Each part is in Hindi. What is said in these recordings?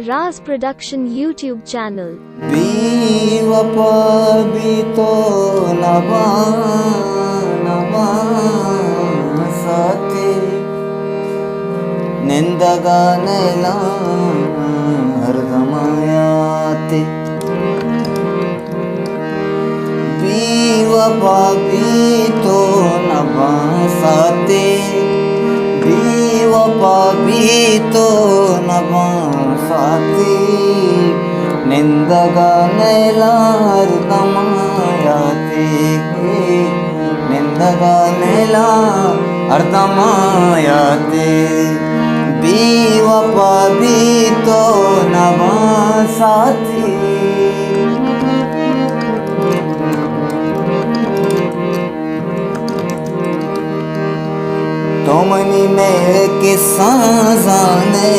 Raz Production YouTube channel. बेवफा भी तो नवा नवा साथे निंदगानेला हरदमायाते बेवफा भी तो नवा साथे बेवफा भी तो नवा साथे निंदगानेला हरदमायाते निंदगानेला हरदमायाते बेवफा भी तो नवा साथी तुमनी मेरे किस्सा जाने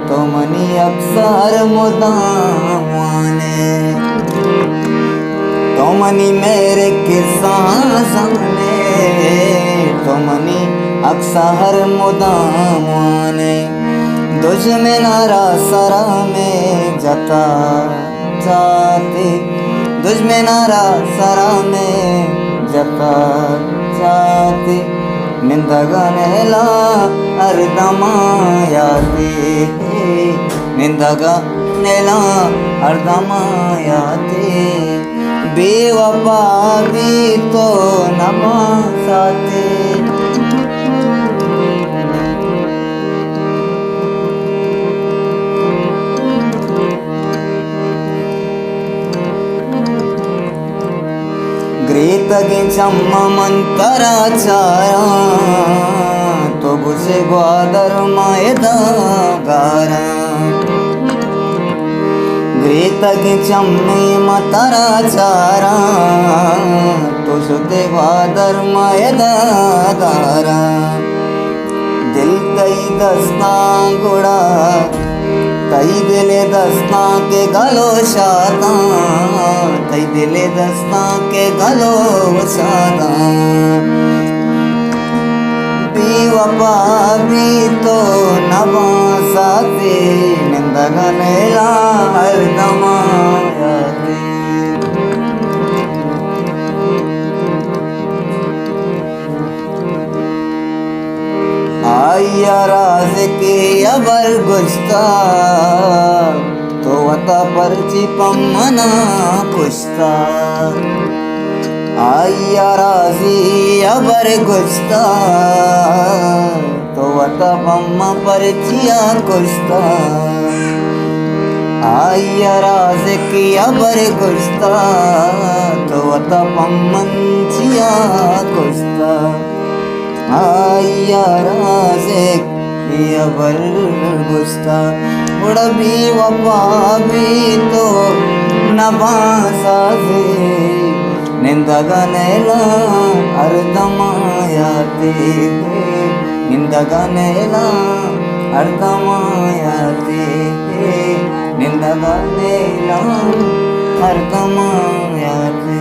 तुमनी अक्सर मुदावाने तुमनी मेरे किस्सा जाने तुमनी अक्सर मुदावाने तुझ में नारा सरा में जता जाते तुझ में नारा सरा में जता जाते निंदगानेला हरदमायाते निंदगानेला हरदमायाते बेवफा भी तो नवा साथे ग्रेतगे चम्म मंतराचारा तो गुसे ग्वादर मायदा गारा ग्रेतगे चम्मे मतराचारा तो सुते ग्वादर मायदा गारा दिल तई दस्ता गुड़ा तई दिले दस्ता के गलो शादा तई दिले दस्ता के गलो शादा बेवफा भी तो नवा साथे निंदगानेला हरदमायाते आया राज के अबर गुस्ता तो वता परची पम्मना पुस्ता आया राजी अबर गुस्ता तो वता पम्मा परचिया कुस्ता आया राज की अबर गुस्ता तो वता पम्मंचिया कुस्ता आया राज़े अबर गुस्ता उड़ा बेवफा भी तो नवा साथे निंदगानेला हरदमायाते निंदगानेला हरदमायाते निंदगानेला हरदमायाते।